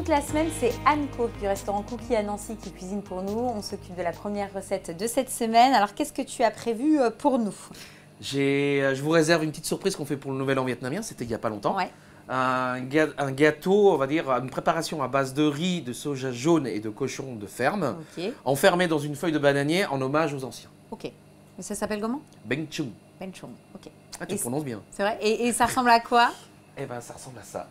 toute la semaine, c'est Anne Co du restaurant Cookie à Nancy qui cuisine pour nous. On s'occupe de la première recette de cette semaine. Alors, qu'est-ce que tu as prévu pour nous? Je vous réserve une petite surprise qu'on fait pour le Nouvel An vietnamien, c'était il n'y a pas longtemps. Ouais. Un gâteau, on va dire, une préparation à base de riz, de soja jaune et de cochon de ferme, enfermé dans une feuille de bananier en hommage aux anciens. Ok. Mais ça s'appelle comment? Beng Chung. Beng Chung, ok. Ah, tu prononces bien. C'est vrai. Et ça ressemble à quoi? Eh ben, ça ressemble à ça.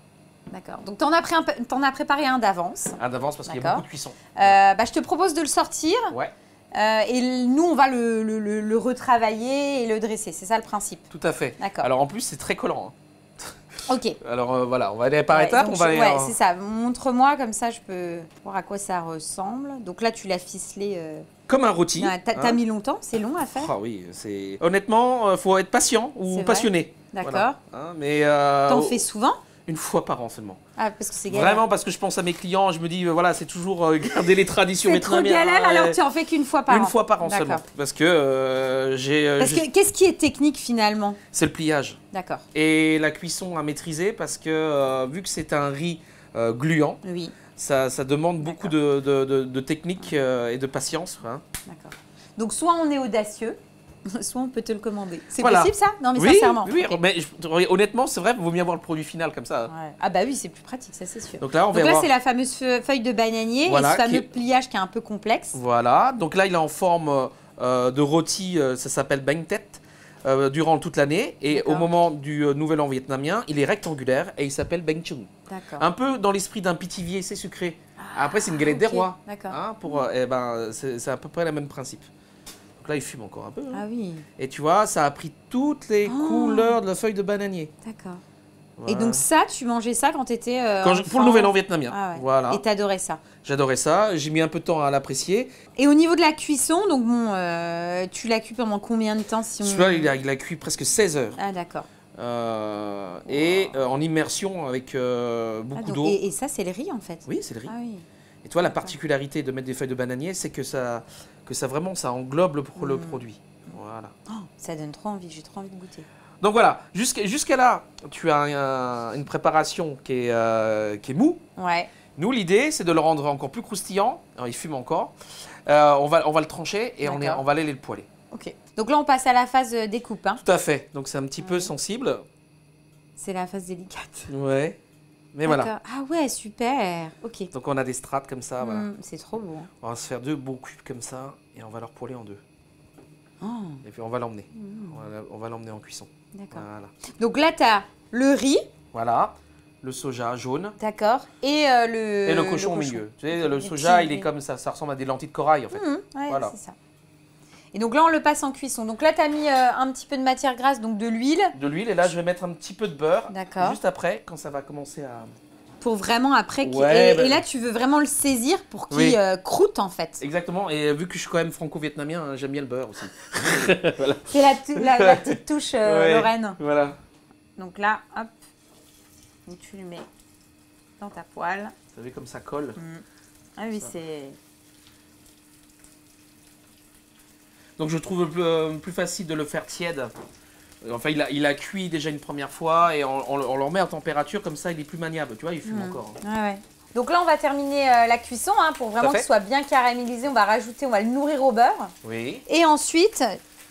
D'accord. Donc, tu en as préparé un d'avance. Un d'avance parce qu'il y a beaucoup de cuisson. Je te propose de le sortir. Ouais. Et nous, on va le retravailler et le dresser. C'est ça le principe. Tout à fait. D'accord. Alors, en plus, c'est très collant. Ok. Alors, voilà, on va aller par étapes. Ouais, c'est ça. Montre-moi, comme ça, je peux voir à quoi ça ressemble. Donc là, tu l'as ficelé. Comme un rôti. T'as mis longtemps? C'est long à faire? Ah oui, c'est... Honnêtement, il faut être patient ou passionné. D'accord. Voilà. Mais t'en fais souvent? Une fois par an seulement. Ah, parce que c'est galère. Vraiment, parce que je pense à mes clients, je me dis, voilà, c'est toujours garder les traditions vietnamiennes. C'est trop galère, alors tu en fais qu'une fois par an? Une fois par an seulement. Parce que qu'est-ce qui est technique finalement? C'est le pliage. D'accord. Et la cuisson à maîtriser, parce que vu que c'est un riz gluant, oui. ça demande beaucoup de technique et de patience. Hein. D'accord. Donc soit on est audacieux, soit on peut te le commander. C'est voilà. possible ça? Non mais sincèrement. Oui, okay. Mais honnêtement, c'est vrai, il vaut mieux avoir le produit final comme ça. Ouais. Ah bah oui, c'est plus pratique, ça c'est sûr. Donc là, c'est la fameuse feuille de bananier, voilà, et ce fameux pliage qui est un peu complexe. Voilà, donc là il est en forme de rôti, ça s'appelle banh tet, durant toute l'année. Et au moment du Nouvel An vietnamien, il est rectangulaire et il s'appelle banh chung. D'accord. Un peu dans l'esprit d'un pitivier, c'est sucré. Après, c'est une galette des rois. D'accord. Hein, c'est à peu près le même principe. Donc là, il fume encore un peu. Hein. Ah oui. Et tu vois, ça a pris toutes les couleurs de la feuille de bananier. D'accord. Voilà. Et donc ça, tu mangeais ça quand tu étais pour le Nouvel An vietnamien. Ah ouais. Voilà. Et t'adorais ça? J'adorais ça. J'ai mis un peu de temps à l'apprécier. Et au niveau de la cuisson, donc bon, tu l'as cuit pendant combien de temps Celui-là, il a cuit presque 16 heures. Ah d'accord. En immersion avec beaucoup d'eau. Et ça, c'est le riz en fait? Oui, c'est le riz. Ah oui. Et toi, la particularité de mettre des feuilles de bananier, c'est que ça vraiment, ça englobe le produit. Voilà. Oh, ça donne trop envie, j'ai trop envie de goûter. Donc voilà, jusqu'à là, tu as une préparation qui est mou. Ouais. Nous, l'idée, c'est de le rendre encore plus croustillant. Alors, il fume encore. On va le trancher et on va aller le poêler. Ok. Donc là, on passe à la phase découpe. Hein. Tout à fait. Donc c'est un petit peu sensible. C'est la phase délicate. Ouais. Mais voilà. Ah ouais, super. Ok. Donc on a des strates comme ça. Voilà. C'est trop beau. Hein. On va se faire 2 beaux cubes comme ça et on va leur poêler en 2. Oh. Et puis on va l'emmener. On va l'emmener en cuisson. D'accord. Voilà. Donc là, tu as le riz. Voilà. Le soja jaune. D'accord. Et le cochon au milieu. Tu sais, le soja, il est comme ça. Ça ressemble à des lentilles de corail en fait. Ouais, voilà. c'est ça. Et donc là, on le passe en cuisson. Donc là, tu as mis un petit peu de matière grasse, donc de l'huile. De l'huile. Et là, je vais mettre un petit peu de beurre. D'accord. Juste après, quand ça va commencer à... Pour vraiment après... Ouais, et là, tu veux vraiment le saisir pour qu'il croûte en fait. Exactement. Et vu que je suis quand même franco-vietnamien, hein, j'aime bien le beurre aussi. Voilà. C'est la petite touche Lorraine. Voilà. Donc là, hop. Donc tu le mets dans ta poêle. Vous savez comme ça colle. Ah oui, c'est... Donc je trouve plus facile de le faire tiède. Enfin, il a cuit déjà une première fois et on le remet en température, comme ça il est plus maniable. Tu vois, il fume encore. Hein. Ouais. Donc là, on va terminer la cuisson pour vraiment qu'il soit bien caramélisé. On va le nourrir au beurre. Oui. Et ensuite,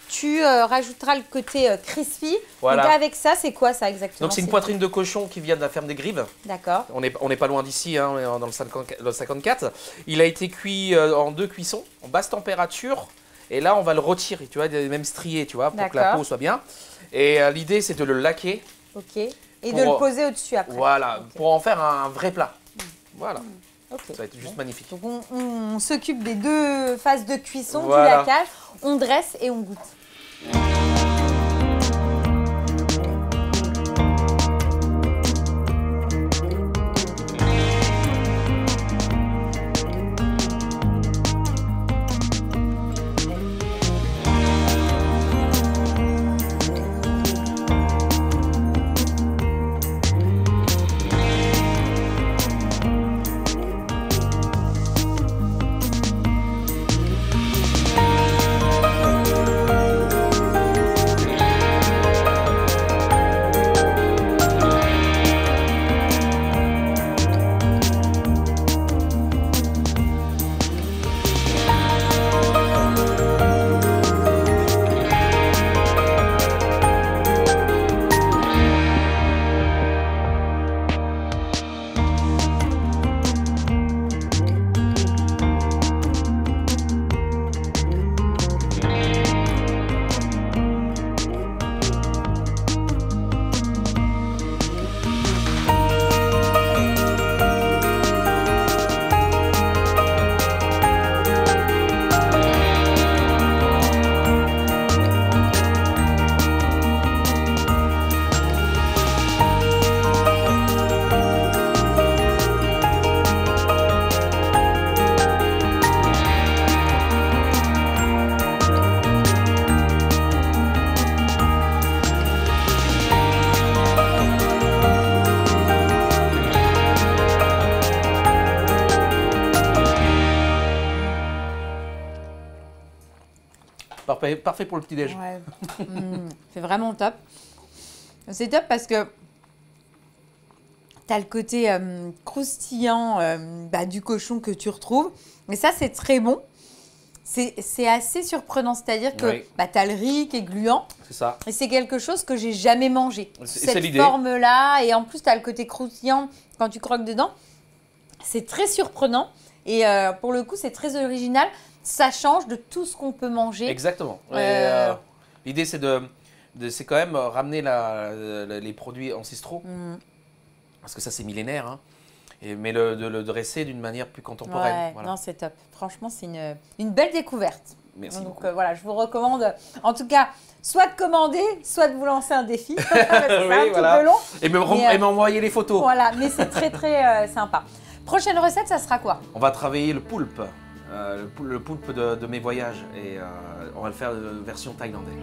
tu rajouteras le côté crispy. Voilà. Donc avec ça, c'est quoi ça exactement? Donc c'est une poitrine de cochon qui vient de la ferme des Grives. D'accord. On n'est pas loin d'ici, hein, on est dans le 54. Il a été cuit en 2 cuissons, en basse température. Et là, on va le retirer, tu vois, même strier, tu vois, pour que la peau soit bien. Et l'idée, c'est de le laquer. Ok. Et de le poser au-dessus après. Voilà, pour en faire un vrai plat. Voilà. Okay. Ça va être juste magnifique. Donc on s'occupe des 2 phases de cuisson, du laquage, on dresse et on goûte. Parfait pour le petit-déj. Ouais. C'est vraiment top. C'est top parce que tu as le côté croustillant du cochon que tu retrouves. Et ça, c'est très bon. C'est assez surprenant, c'est-à-dire que tu as le riz qui est gluant. C'est ça. Et c'est quelque chose que j'ai jamais mangé. C'est l'idée. Cette forme-là, et en plus, tu as le côté croustillant quand tu croques dedans. C'est très surprenant. Et pour le coup, c'est très original. Ça change de tout ce qu'on peut manger. Exactement. L'idée, c'est c'est quand même ramener les produits ancestraux. Parce que ça, c'est millénaire. Hein. Mais de le dresser d'une manière plus contemporaine. Ouais, voilà. Non, c'est top. Franchement, c'est une belle découverte. Merci Donc beaucoup. Voilà, je vous recommande, en tout cas, soit de commander, soit de vous lancer un défi. C'est un petit peu long. Et m'envoyer les photos. Voilà, mais c'est très, très sympa. Prochaine recette, ça sera quoi? On va travailler le poulpe. Le poulpe de mes voyages. Et on va le faire version thaïlandaise.